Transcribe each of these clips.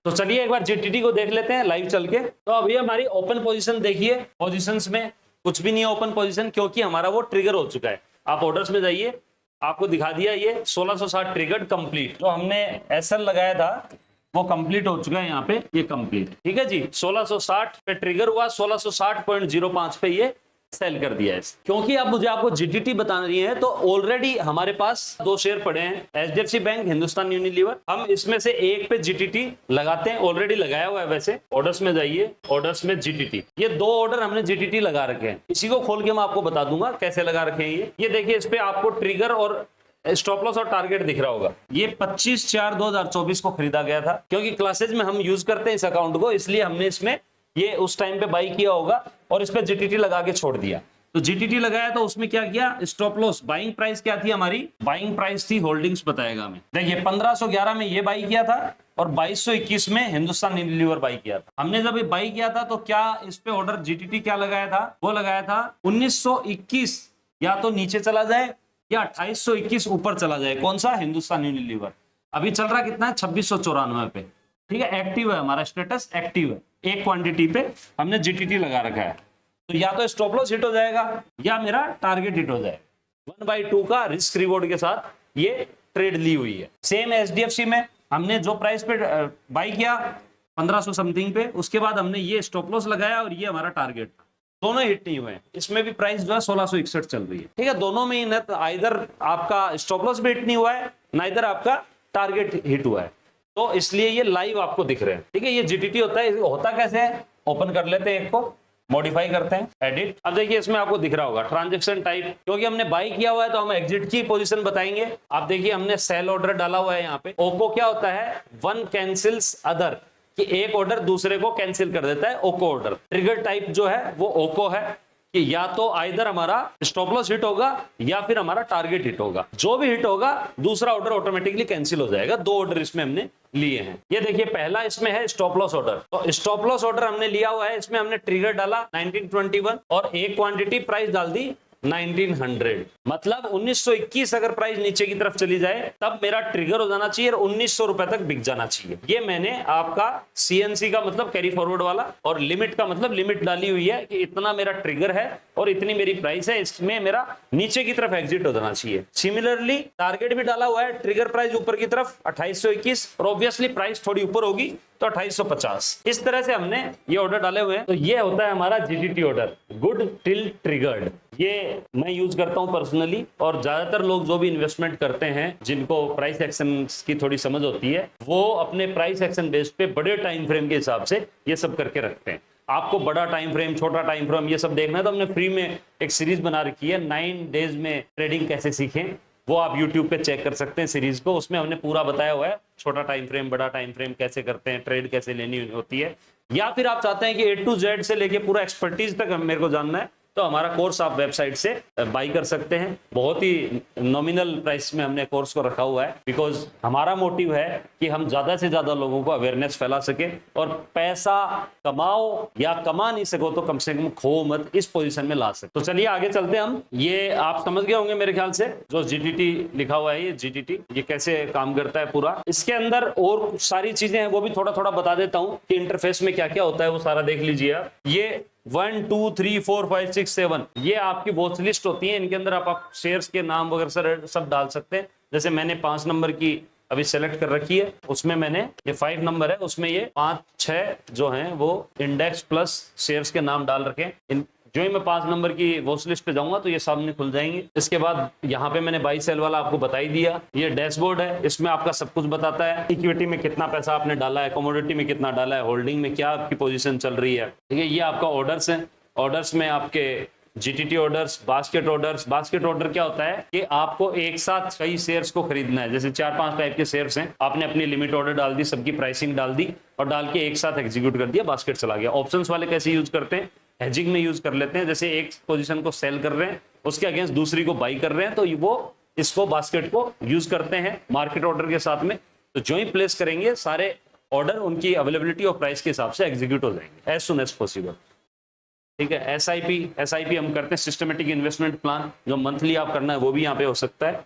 तो चलिए एक बार जीटीटी को देख लेते हैं लाइव चल के। तो अभी हमारी ओपन पोजीशन देखिए, पोजीशंस में कुछ भी नहीं है ओपन पोजीशन, क्योंकि हमारा वो ट्रिगर हो चुका है। आप ऑर्डर्स में जाइए, आपको दिखा दिया ये 1660 ट्रिगर्ड कंप्लीट। जो हमने एसएल लगाया था वो कंप्लीट हो चुका है, यहाँ पे ये कंप्लीट, ठीक है जी। 1660 पे ट्रिगर हुआ, 1660.05 पे ये सेल कर दिया है। क्योंकि अब मुझे आपको जीटीटी बताना रही है, तो ऑलरेडी हमारे पास 2 शेयर पड़े हैं, एचडीएफसी बैंक, हिंदुस्तान यूनिलीवर। हम इसमें से एक पे जीटीटी लगाते हैं, ऑलरेडी लगाया हुआ है। वैसे ऑर्डर्स में जाइए, ऑर्डर्स में जीटीटी, ये 2 ऑर्डर हमने जीटीटी लगा रखे हैं। इसी को खोल के मैं आपको बता दूंगा कैसे लगा रखे हैं ये देखिए, इस पे आपको ट्रिगर और स्टॉप लॉस और टारगेट दिख रहा होगा। ये 25/4/2024 को खरीदा गया था, क्योंकि क्लासेज में हम यूज करते हैं इस अकाउंट को, इसलिए हमने इसमें ये उस टाइम पे बाई किया होगा और इस पे जीटीटी लगा के छोड़ दिया। तो जीटीटी लगाया तो उसमें क्या किया, स्टॉप लॉस, बाइंग प्राइस क्या थी हमारी, बाइंग प्राइस थी, होल्डिंग्स बताएगा हमें। देखिए 1511 में ये बाई किया था और 2221 में हिंदुस्तान यूनिलीवर बाई किया था। हमने जब ये बाई किया था तो क्या इस पे ऑर्डर जीटीटी क्या लगाया था, वो लगाया था 1921 या तो नीचे चला जाए या 2821 ऊपर चला जाए। कौन सा, हिंदुस्तान यूनिलीवर। अभी चल रहा कितना है, 2694 पे, ठीक है। एक्टिव है, हमारा स्टेटस एक्टिव है। एक क्वांटिटी पे हमने जीटीटी लगा रखा है, तो या तो स्टॉप लॉस हिट हो जाएगा या मेरा टारगेट हिट हो जाएगा। 1/2 का रिस्क रिवॉर्ड के साथ ये ट्रेड ली हुई है। सेम एचडीएफसी में हमने जो प्राइस पे बाई किया 1500 समथिंग पे, उसके बाद हमने ये स्टॉप लॉस लगाया और ये हमारा टारगेट था। दोनों हिट नहीं हुए, इसमें भी प्राइस जो है 1661 चल रही है, ठीक है। दोनों में ही न इधर आपका स्टॉप लॉस भी हिट नहीं हुआ है, ना इधर आपका टारगेट हिट हुआ है, तो इसलिए ये लाइव आपको दिख रहे हैं, ठीक है। ये जीटीटी होता है, होता कैसे है, ओपन कर लेते हैं, एक को मॉडिफाई करते हैं, एडिट। अब देखिए इसमें आपको दिख रहा होगा ट्रांजैक्शन टाइप, क्योंकि हमने बाई किया हुआ है तो हम एग्जिट की पोजीशन बताएंगे। आप देखिए हमने सेल ऑर्डर डाला हुआ है यहाँ पे। ओको क्या होता है, वन कैंसिल्स अदर, कि एक ऑर्डर दूसरे को कैंसिल कर देता है, ओको ऑर्डर। ट्रिगर टाइप जो है वो ओको है, कि या तो आइदर हमारा स्टॉप लॉस हिट होगा या फिर हमारा टारगेट हिट होगा। जो भी हिट होगा दूसरा ऑर्डर ऑटोमेटिकली कैंसिल हो जाएगा। 2 ऑर्डर इसमें हमने लिए हैं। ये देखिए पहला इसमें है स्टॉप लॉस ऑर्डर, तो स्टॉप लॉस ऑर्डर हमने लिया हुआ है, इसमें हमने ट्रिगर डाला 1921 और एक क्वांटिटी प्राइस डाल दी 1900, मतलब 1921 अगर प्राइस नीचे की तरफ चली जाए तब मेरा ट्रिगर हो जाना चाहिए और 1900 रुपए तक बिक जाना चाहिए। ये मैंने आपका सीएनसी का मतलब कैरी फॉरवर्ड वाला, और लिमिट का मतलब लिमिट डाली हुई है कि इतना मेरा ट्रिगर है और इतनी मेरी प्राइस है, इसमें मेरा नीचे की तरफ एग्जिट हो जाना चाहिए। सिमिलरली टारगेट भी डाला हुआ है, ट्रिगर प्राइस ऊपर की तरफ 2821 और ऑब्वियसली प्राइस थोड़ी ऊपर होगी तो 2850। इस तरह से हमने ये ऑर्डर डाले हुए हैं। तो ये होता है हमारा GTT order, good till triggered. ये मैं यूज करता हूं पर्सनली, और ज्यादातर लोग जो भी इन्वेस्टमेंट करते हैं जिनको प्राइस एक्शन की थोड़ी समझ होती है, वो अपने प्राइस एक्शन बेस पे बड़े टाइम फ्रेम के हिसाब से ये सब करके रखते हैं। आपको बड़ा टाइम फ्रेम, छोटा टाइम फ्रेम ये सब देखना है तो हमने फ्री में एक सीरीज बना रखी है, 9 डेज में ट्रेडिंग कैसे सीखें, वो आप YouTube पे चेक कर सकते हैं सीरीज को। उसमें हमने पूरा बताया हुआ है, छोटा टाइम फ्रेम, बड़ा टाइम फ्रेम कैसे करते हैं, ट्रेड कैसे लेनी होती है। या फिर आप चाहते हैं कि A to Z से लेके पूरा एक्सपर्टीज तक मेरे को जानना है, तो हमारा कोर्स आप वेबसाइट से बाई कर सकते हैं। बहुत ही नॉमिनल प्राइस में हमने कोर्स को रखा हुआ है, बिकॉज हमारा मोटिव है कि हम ज्यादा से ज्यादा लोगों को अवेयरनेस फैला सके, और पैसा कमाओ या कमा नहीं सको तो कम से कम खो मत, इस पोजीशन में ला सके। तो चलिए आगे चलते हैं हम। ये आप समझ गए होंगे मेरे ख्याल से, जो जीटीटी लिखा हुआ है, ये जीटीटी ये कैसे काम करता है पूरा। इसके अंदर और सारी चीजें हैं, वो भी थोड़ा थोड़ा बता देता हूँ कि इंटरफेस में क्या क्या होता है, वो सारा देख लीजिए आप। ये 1 2 3 4 5 6 7 ये आपकी वॉच लिस्ट होती है। इनके अंदर आप शेयर्स के नाम वगैरह सब डाल सकते हैं। जैसे मैंने 5 नंबर की अभी सेलेक्ट कर रखी है, उसमें मैंने ये 5 नंबर है, उसमें ये 5 6 जो हैं वो इंडेक्स प्लस शेयर्स के नाम डाल रखे हैं। जो ही मैं 5 नंबर की वॉच लिस्ट पे जाऊंगा तो ये सामने खुल जाएंगे। इसके बाद यहाँ पे मैंने बाई सेल वाला आपको बता ही दिया। ये डैशबोर्ड है, इसमें आपका सब कुछ बताता है। इक्विटी में कितना पैसा आपने डाला है, कमोडिटी में कितना डाला है, होल्डिंग में क्या आपकी पोजीशन चल रही है, ठीक है। ये आपका ऑर्डर्स है, ऑर्डर्स में आपके GTT orders, basket orders. Basket order क्या होता है कि आपको एक साथ कई शेयर्स को खरीदना है, जैसे 4-5 टाइप के शेयर्स हैं, आपने अपनी लिमिट ऑर्डर डाल दी, सबकी प्राइसिंग डाल दी और डाल के एक साथ एग्जीक्यूट कर दिया, बास्केट चला गया। ऑप्शंस वाले कैसे यूज करते हैं, हेजिंग में यूज कर लेते हैं। जैसे एक पोजीशन को सेल कर रहे हैं, उसके अगेंस्ट दूसरी को बाई कर रहे हैं, तो वो इसको बास्केट को यूज करते हैं मार्केट ऑर्डर के साथ में। तो जो ही प्लेस करेंगे सारे ऑर्डर उनकी अवेलेबिलिटी और प्राइस के हिसाब से एग्जीक्यूट हो जाएंगे एज सुन एज पॉसिबल, ठीक है। एसआईपी हम करते हैं, सिस्टमेटिक इन्वेस्टमेंट प्लान, जो मंथली आप करना है वो भी यहाँ पे हो सकता है।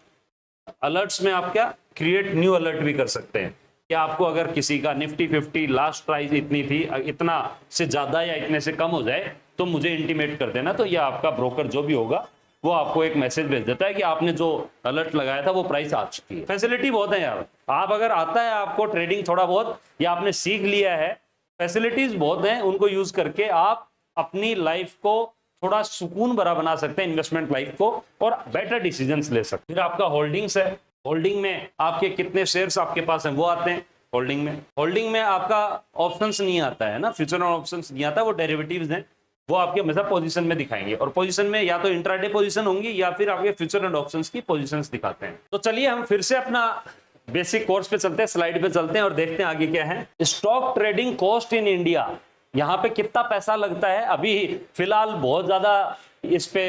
अलर्ट्स में आप क्या क्रिएट न्यू अलर्ट भी कर सकते हैं, कि आपको अगर किसी का निफ्टी 50 लास्ट प्राइस इतनी थी, इतना से ज्यादा या इतने से कम हो जाए तो मुझे इंटीमेट कर देना। तो ये आपका ब्रोकर जो भी होगा वो आपको एक मैसेज भेज देता है कि आपने जो अलर्ट लगाया था वो प्राइस आ चुकी है। फैसिलिटी बहुत है यार, आप अगर आता है आपको ट्रेडिंग थोड़ा बहुत या आपने सीख लिया है, फैसिलिटीज बहुत हैं, उनको यूज करके आप अपनी लाइफ को थोड़ा सुकून भरा बना सकते हैं, इन्वेस्टमेंट लाइफ को, और बेटर डिसीजंस ले सकते हैं। फिर आपका होल्डिंग्स है, होल्डिंग में आपके कितने शेयर्स आपके पास हैं वो आते हैं होल्डिंग में आपका ऑप्शंस नहीं आता है ना, फ्यूचर ऑप्शंस नहीं आता, वो डेरिवेटिव्स हैं, वो आपके हमेशा पोजीशन में दिखाएंगे, और पोजीशन में या तो इंट्राडे पोजीशन होंगी या फिर आपके फ्यूचर एंड ऑप्शंस की पोजीशंस दिखाते हैं। तो चलिए हम फिर से अपना बेसिक कोर्स पे चलते हैं, स्लाइड पे चलते हैं और देखते हैं आगे क्या है। Stock trading cost in India, यहाँ पे कितना पैसा लगता है। अभी फिलहाल बहुत ज्यादा इस पे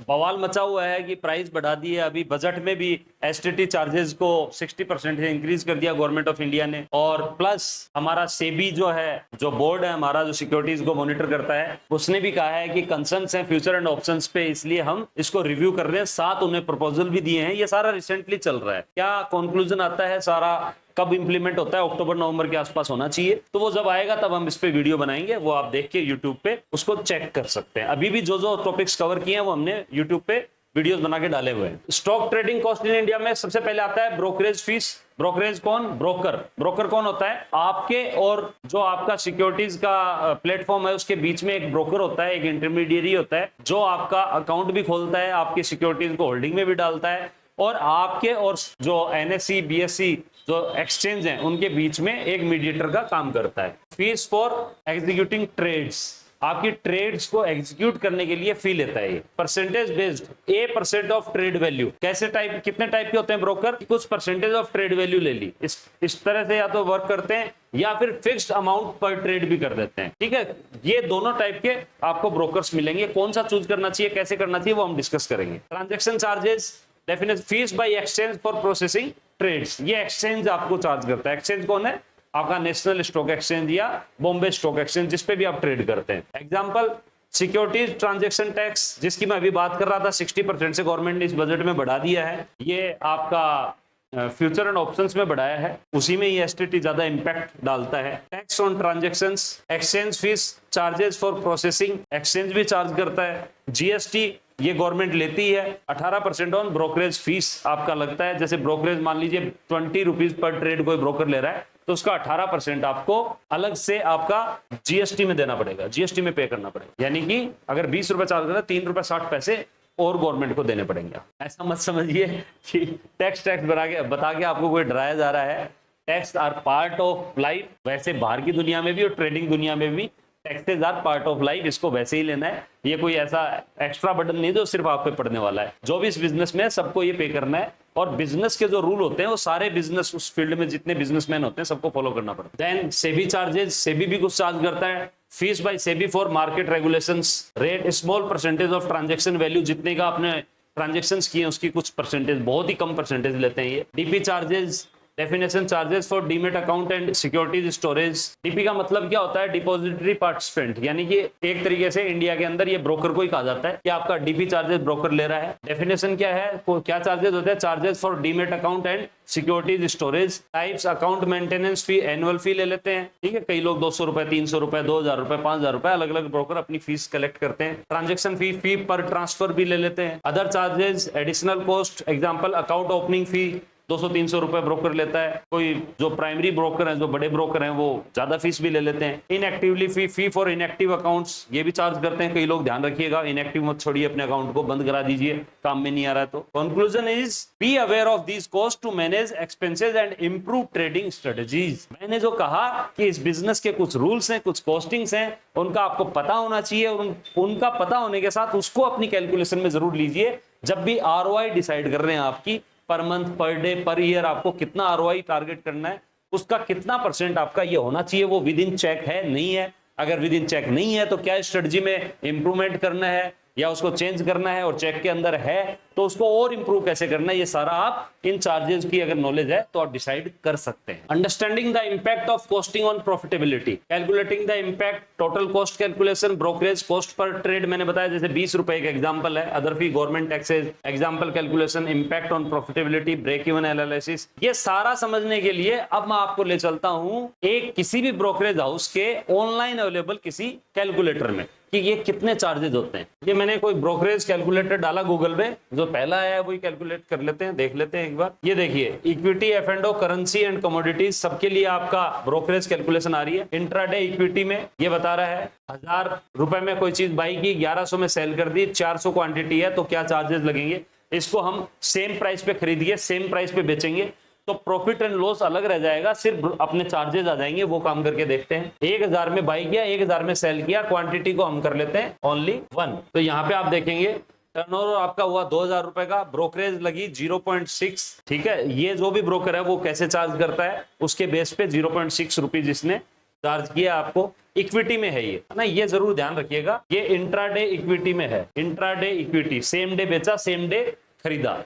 बवाल मचा हुआ है कि प्राइस बढ़ा दी है। अभी बजट में भी एसटीटी चार्जेस को 60% से इंक्रीज कर दिया गवर्नमेंट ऑफ इंडिया ने, और प्लस हमारा सेबी जो है, जो बोर्ड है हमारा, जो सिक्योरिटीज को मॉनिटर करता है, उसने भी कहा है कि कंसर्न्स हैं फ्यूचर एंड ऑप्शंस पे, इसलिए हम इसको रिव्यू कर रहे हैं। साथ उन्हें प्रपोजल भी दिए हैं। ये सारा रिसेंटली चल रहा है। क्या कंक्लूजन आता है, सारा कब इंप्लीमेंट होता है, अक्टूबर नवंबर के आसपास होना चाहिए। तो वो जब आएगा तब हम इस पे वीडियो बनाएंगे, वो आप देख के यूट्यूब पे उसको चेक कर सकते हैं। अभी भी जो जो टॉपिक्स कवर किए हैं वो हमने यूट्यूब पे वीडियोस बना के डाले हुए हैं। Stock trading cost in India में सबसे पहले आता है ब्रोकरेज फीस। ब्रोकरेज कौन? ब्रोकर कौन होता है? आपके और जो आपका सिक्योरिटीज का प्लेटफॉर्म है उसके बीच में एक ब्रोकर होता है, एक इंटरमीडिएरी होता है, जो आपका अकाउंट भी खोलता है, आपकी सिक्योरिटीज को होल्डिंग में भी डालता है, और आपके और जो एनएससी बीएससी जो एक्सचेंज हैं उनके बीच में एक मीडिएटर का काम करता है। फीस फॉर एग्जीक्यूटिंग ट्रेड्स, आपकी ट्रेड्स को एग्जीक्यूट करने के लिए फी लेता है। Percentage based A% of trade value. कैसे टाइप, कितने टाइप के होते हैं ब्रोकर? कुछ परसेंटेज ऑफ ट्रेड वैल्यू ले ली, इस तरह से या तो वर्क करते हैं या फिर फिक्स्ड अमाउंट पर ट्रेड भी कर देते हैं। ठीक है, ये दोनों टाइप के आपको ब्रोकर्स मिलेंगे। कौन सा चूज करना चाहिए, कैसे करना चाहिए, वो हम डिस्कस करेंगे। Transaction charges, definition fees by exchange for processing trades. ये एक्सचेंज आपको चार्ज करता है। एक्सचेंज कौन है? आपका नेशनल स्टॉक एक्सचेंज या बॉम्बे स्टॉक एक्सचेंज, जिस पे भी आप ट्रेड करते हैं। एग्जांपल सिक्योरिटीज ट्रांजैक्शन टैक्स, जिसकी मैं अभी बात कर रहा था, 60% से गवर्नमेंट ने इस बजट में बढ़ा दिया है। ये आपका फ्यूचर एंड ऑप्शंस में बढ़ाया है, उसी में ये एसटीटी ज्यादा इंपैक्ट डालता है। Tax on transactions, exchange fees, charges for processing, exchange भी चार्ज करता है। जीएसटी ये गवर्नमेंट लेती है। 18% ऑन ब्रोकरेज फीस आपका लगता है। जैसे ब्रोकरेज मान लीजिए 20 रुपीज पर ट्रेड कोई ब्रोकर ले रहा है, तो उसका 18% आपको अलग से आपका जीएसटी में देना पड़ेगा, जीएसटी में पे करना पड़ेगा। यानी कि अगर 20 रुपए चार्ज करता है, 3 रुपए 60 पैसे और गवर्नमेंट को देने पड़ेंगे। ऐसा मत समझिए कि टैक्स बता के आपको कोई डराया जा रहा है। Tax are part of life. वैसे बाहर की दुनिया में भी और ट्रेडिंग दुनिया में भी taxes are part of life, इसको वैसे ही लेना है। ये कोई ऐसा एक्स्ट्रा बर्डन नहीं जो सिर्फ आप पे पड़ने वाला है। जो भी इस बिजनेस में है सबको ये पे करना है, और बिजनेस के जो रूल होते हैं वो सारे बिजनेस, उस फील्ड में जितने बिजनेसमैन होते हैं सबको फॉलो करना पड़ता है। देन सेबी चार्जेस, सेबी भी कुछ चार्ज करता है। Fees by SEBI for market regulations, rate small percentage of transaction value, जितने का आपने ट्रांजैक्शंस किए उसकी कुछ परसेंटेज, बहुत ही कम परसेंटेज लेते हैं ये। DP charges, definition charges for demat account and securities storage. DP का मतलब क्या होता है? डिपॉजिटरी पार्टिसिपेंट, यानी कि एक तरीके से इंडिया के अंदर ये ब्रोकर को ही कहा जाता है कि आपका डीपी चार्जेस ब्रोकर ले रहा है। डेफिनेशन क्या है, क्या चार्जेस होते हैं? Charges for demat account and securities storage. Types, account maintenance fee, annual फी ले लेते हैं। ठीक है, कई लोग 200 रुपए, 300 रुपए, 2000 रुपए, 5000 रुपए, अलग अलग ब्रोकर अपनी फीस कलेक्ट करते हैं। ट्रांजेक्शन फी पर ट्रांसफर भी ले लेते हैं। Other charges, additional cost, example account opening fee 200-300 रुपए ब्रोकर लेता है। कोई जो प्राइमरी ब्रोकर हैं, जो बड़े ब्रोकर हैं, वो ज्यादा फीस भी ले लेते हैं। इनएक्टिवली फी फॉर इनएक्टिव अकाउंट्स, ये भी चार्ज करते हैं कई लोग। ध्यान रखिएगा, इनएक्टिव मत छोड़िए, अपने अकाउंट को बंद करा दीजिए, काम में नहीं आ रहा है तो। Conclusion is be aware of these cost to manage expenses and improve trading strategies. मैंने जो कहा कि इस बिजनेस के कुछ रूल्स हैं, कुछ कॉस्टिंग्स हैं, उनका आपको पता होना चाहिए, और उनका पता होने के साथ उसको अपनी कैलकुलेशन में जरूर लीजिए। जब भी आरओआई डिसाइड कर रहे हैं आपकी, per month, per day, per year, आपको कितना आरओआई टारगेट करना है, उसका कितना परसेंट आपका ये होना चाहिए, वो विद इन चेक है नहीं है। अगर विद इन चेक नहीं है तो क्या स्ट्रेटजी में इंप्रूवमेंट करना है, या उसको चेंज करना है और चेक के अंदर है तो उसको और इंप्रूव कैसे करना है, ये सारा आप इन चार्जेस की अगर नॉलेज है तो आप डिसाइड कर सकते हैं। Understanding the impact of costing on profitability, calculating the impact, total cost calculation, brokerage cost per trade मैंने बताया जैसे 20 रुपए का एग्जांपल है, other fee, government taxes, example calculation, impact on profitability, break even analysis. ये सारा समझने के लिए अब मैं आपको ले चलता हूं एक किसी भी ब्रोकरेज हाउस के ऑनलाइन अवेलेबल किसी कैलकुलेटर में कि ये कितने चार्जेस होते हैं। ये मैंने कोई ब्रोकरेज कैलकुलेटर डाला गूगल पे, जो पहला आया है वही कैलकुलेट कर लेते हैं, देख लेते हैं एक बार। ये देखिए equity, F&O, currency and commodities, सबके लिए आपका ब्रोकरेज कैलकुलेशन आ रही है। इंट्राडे इक्विटी में ये बता रहा है 1000 रुपए में कोई चीज बाई की, 1100 में सेल कर दी, 400 क्वांटिटी है तो क्या चार्जेस लगेंगे। इसको हम सेम प्राइस पे खरीदिए, सेम प्राइस पे बेचेंगे तो प्रॉफिट एंड लॉस अलग रह जाएगा, सिर्फ अपने चार्जेस आ जाएंगे। वो काम करके देखते हैं। 1000 में बाई किया, 1000 में सेल किया, क्वांटिटी को हम कर लेते हैं ओनली 1। तो यहाँ पे आप देखेंगे टर्नओवर आपका हुआ 2000 रुपए का, ब्रोकरेज लगी 0.6। ठीक है, ये जो भी ब्रोकर है वो कैसे चार्ज करता है उसके बेस पे 0.6 रुपीज इसने चार्ज किया आपको। इक्विटी में है ये ना, ये जरूर ध्यान रखिएगा, ये इंट्राडे इक्विटी में है। इंट्राडे इक्विटी, सेम डे बेचा, सेम डे खरीदा,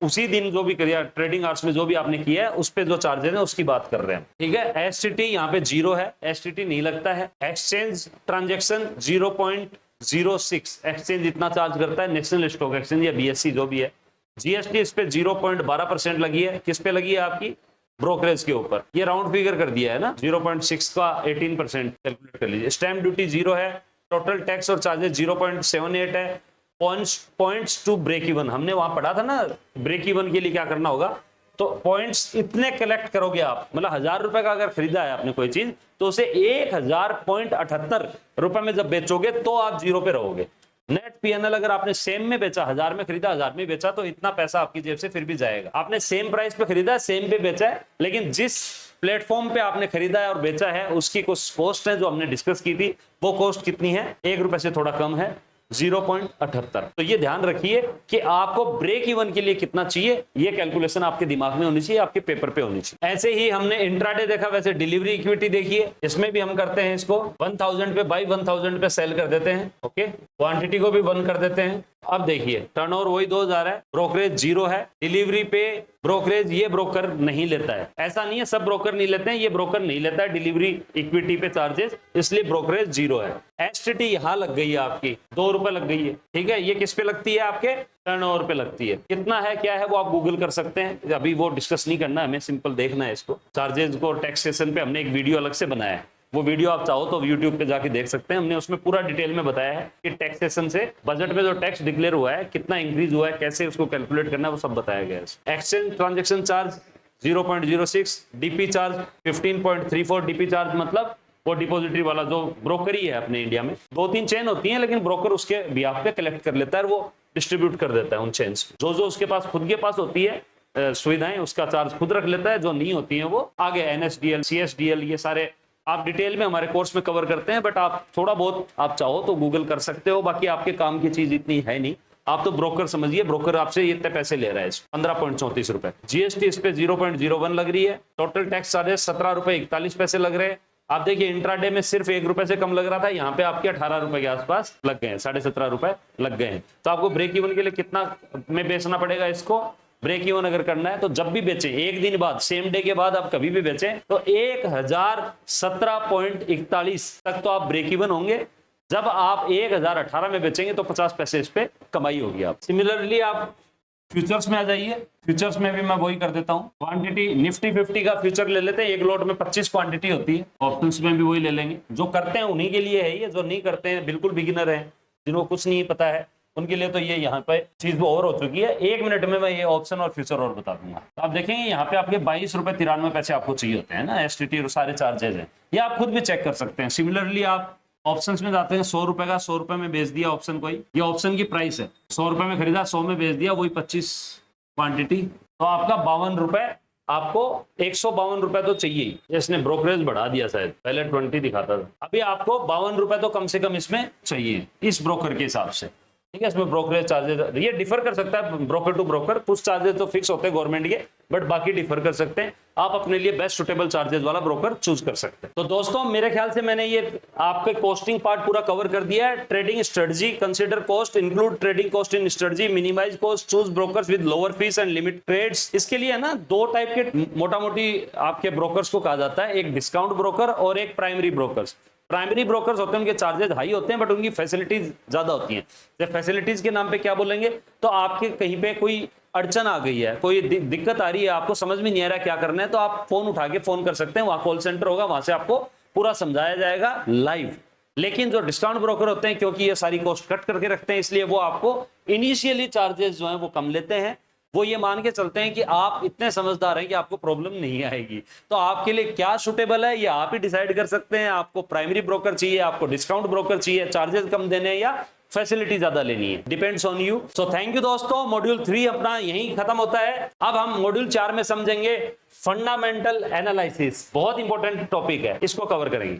उसी दिन जो भी करिए ट्रेडिंग आवर्स में जो भी आपने किया है उस पे जो चार्जेस है उसकी बात कर रहे हैं। ठीक है, एसटीटी यहाँ पे 0 है, एसटीटी नहीं लगता है। एक्सचेंज ट्रांजैक्शन 0.06 एक्सचेंज इतना चार्ज करता है, नेशनल स्टॉक एक्सचेंज या बीएससी जो भी है। जीएसटी इस पे 0.12% लगी है, किस पे लगी है आपकी, ब्रोकरेज के ऊपर। ये राउंड फिगर कर दिया है ना, 0.6 का 18% कैलकुलेट कर लीजिए। स्टैम्प ड्यूटी 0 है, टोटल टैक्स और चार्जेस 0.78 है। पॉइंट्स टू ब्रेक इवन, हमने वहां पढ़ा था ना ब्रेक इवन के लिए क्या करना होगा, तो पॉइंट्स इतने कलेक्ट करोगे आप, मतलब 1000 रुपए का अगर खरीदा है आपने कोई चीज तो उसे 1000.78 रुपए में जब बेचोगे तो आप 0 पे रहोगे। नेट पीएनएल अगर आपने सेम में बेचा, 1000 में खरीदा, 1000 में बेचा तो इतना पैसा आपकी जेब से फिर भी जाएगा। आपने सेम प्राइस पे खरीदा, सेम पे बेचा है, लेकिन जिस प्लेटफॉर्म पे आपने खरीदा है और बेचा है उसकी कुछ कॉस्ट है जो हमने डिस्कस की थी, वो कॉस्ट कितनी है, 1 रुपए से थोड़ा कम है, 0.78। तो ये ध्यान रखिए कि आपको ब्रेक इवन के लिए कितना चाहिए, ये कैलकुलेशन आपके दिमाग में होनी चाहिए, आपके पेपर पे होनी चाहिए। ऐसे ही हमने इंट्राडे देखा, वैसे डिलीवरी इक्विटी देखिए, इसमें भी हम करते हैं इसको 1000 पे बाई 1000 पे सेल कर देते हैं। ओके, क्वांटिटी को भी 1 कर देते हैं। अब देखिए टर्नओवर वही 2000 है, ब्रोकरेज 0 है, डिलीवरी पे ब्रोकरेज ये ब्रोकर नहीं लेता है, ऐसा नहीं है सब ब्रोकर नहीं लेते हैं, ये ब्रोकर नहीं लेता है डिलीवरी इक्विटी पे चार्जेस, इसलिए ब्रोकरेज 0 है। एसटीटी यहां लग गई है आपकी 2 रुपए लग गई है। ठीक है, ये किस पे लगती है, आपके टर्नओवर पे लगती है। कितना है क्या है वो आप गूगल कर सकते हैं, अभी वो डिस्कस नहीं करना है, हमें सिंपल देखना है इसको। चार्जेस को टैक्सेशन पे हमने एक वीडियो अलग से बनाया है, वो वीडियो आप चाहो तो YouTube पे जाके देख सकते हैं। हमने उसमें पूरा डिटेल में बताया है कि टैक्सेशन से बजट में जो टैक्स डिक्लेयर हुआ है कितना इंक्रीज हुआ है, कैसे उसको कैलकुलेट करना है, वो सब बताया गया है। Exchange transaction charge 0.06, DP charge 15.34। DP charge मतलब वो डिपॉजिटरी वाला जो ब्रोकर ही है अपने इंडिया में, 2-3 चेन होती है लेकिन ब्रोकर उसके बिहाफ पे कलेक्ट कर लेता है, वो डिस्ट्रीब्यूट कर देता है उन चेन्स पे। जो उसके पास खुद के पास होती है सुविधाएं, उसका चार्ज खुद रख लेता है, जो नहीं होती है वो आगे NSDL, CSDL, ये सारे आप डिटेल में हमारे कोर्स में कवर करते हैं, बट आप थोड़ा बहुत आप चाहो तो गूगल कर सकते हो। बाकी आपके काम की चीज इतनी है नहीं, आप तो ब्रोकर समझिए, ब्रोकर आपसे इतने पैसे ले रहा है, 15.34 रुपए। जीएसटी इस पे 0.01 लग रही है। टोटल टैक्स चार्जेस 17 रुपए 41 पैसे लग रहे हैं। आप देखिए इंट्राडे में सिर्फ 1 रुपए से कम लग रहा था, यहाँ पे आपके 18 रुपए के आसपास लग गए हैं, 17.5 रुपए लग गए हैं। तो आपको ब्रेक इवन के लिए कितना में बेचना पड़ेगा इसको, ब्रेक इवन अगर करना है तो जब भी बेचें, एक दिन बाद, सेम डे के बाद आप कभी भी बेचें तो 1017.41 तक तो आप ब्रेक इवन होंगे। जब आप 1018 में बेचेंगे तो 50 पैसे इस पे कमाई होगी आप। सिमिलरली आप फ्यूचर्स में आ जाइए, फ्यूचर्स में भी मैं वही कर देता हूँ। क्वांटिटी निफ्टी 50 का फ्यूचर ले लेते हैं, एक लॉट में 25 क्वांटिटी होती है। ऑप्शंस में भी वही ले लेंगे, जो करते हैं उन्हीं के लिए है ये, जो नहीं करते हैं बिल्कुल बिगिनर है, जिनको कुछ नहीं पता है उनके लिए तो ये यहाँ पे चीज ओवर हो चुकी है। 1 मिनट में मैं ये ऑप्शन और फ्यूचर और बता दूंगा। तो आप देखेंगे यहाँ पे आपके 22 रुपए 93 पैसे आपको चाहिए होते हैं ना, एसटीटी और सारे चार्जेस हैं, ये आप खुद भी चेक कर सकते हैं। सिमिलरली आप ऑप्शंस में जाते हैं, 100 रुपए का 100 रुपए में बेच दिया ऑप्शन कोई, ये ऑप्शन की प्राइस है, 100 रुपए में खरीदा 100 में बेच दिया, वही 25 क्वांटिटी, तो आपका 52 रुपए, आपको 152 रुपए तो चाहिए ही। इसने ब्रोकरेज बढ़ा दिया शायद, पहले 20 दिखाता था, अभी आपको 52 रुपए तो कम से कम इसमें चाहिए इस ब्रोकर के हिसाब से। ठीक है, इसमें ब्रोकरेज चार्जेस ये डिफर कर सकता है ब्रोकर टू ब्रोकर, कुछ चार्जेस तो फिक्स होते हैं गवर्नमेंट के, बट बाकी डिफर कर सकते हैं। आप अपने लिए बेस्ट सुटेबल चार्जेस वाला ब्रोकर चूज कर सकते हैं। तो दोस्तों मेरे ख्याल से मैंने ये आपके कॉस्टिंग पार्ट पूरा कवर कर दिया है। Trading strategy, consider cost, include trading cost in strategy, minimize cost, choose brokers with lower fees and limit trades. इसके लिए ना दो टाइप के मोटा मोटी आपके ब्रोकर्स को कहा जाता है, एक डिस्काउंट ब्रोकर और एक प्राइमरी ब्रोकर्स। प्राइमरी ब्रोकर्स होते हैं, उनके चार्जेस हाई होते हैं बट उनकी फैसिलिटीज ज्यादा होती हैं। जब फैसिलिटीज के नाम पे क्या बोलेंगे, तो आपके कहीं पे कोई अड़चन आ गई है, कोई दिक्कत आ रही है, आपको समझ में नहीं आ रहा क्या करना है, तो आप फोन उठा के फोन कर सकते हैं, वहां कॉल सेंटर होगा, वहां से आपको पूरा समझाया जाएगा लाइव। लेकिन जो डिस्काउंट ब्रोकर होते हैं, क्योंकि ये सारी कॉस्ट कट करके रखते हैं, इसलिए वो आपको इनिशियली चार्जेस जो है वो कम लेते हैं। वो ये मान के चलते हैं कि आप इतने समझदार हैं कि आपको प्रॉब्लम नहीं आएगी। तो आपके लिए क्या सुटेबल है ये आप ही डिसाइड कर सकते हैं। आपको प्राइमरी ब्रोकर चाहिए, आपको डिस्काउंट ब्रोकर चाहिए, चार्जेस कम देने हैं या फैसिलिटी ज्यादा लेनी है, depends on you. So thank you दोस्तों, मॉड्यूल 3 अपना यहीं खत्म होता है। अब हम मॉड्यूल 4 में समझेंगे फंडामेंटल एनालिसिस। बहुत इंपॉर्टेंट टॉपिक है, इसको कवर करेंगे।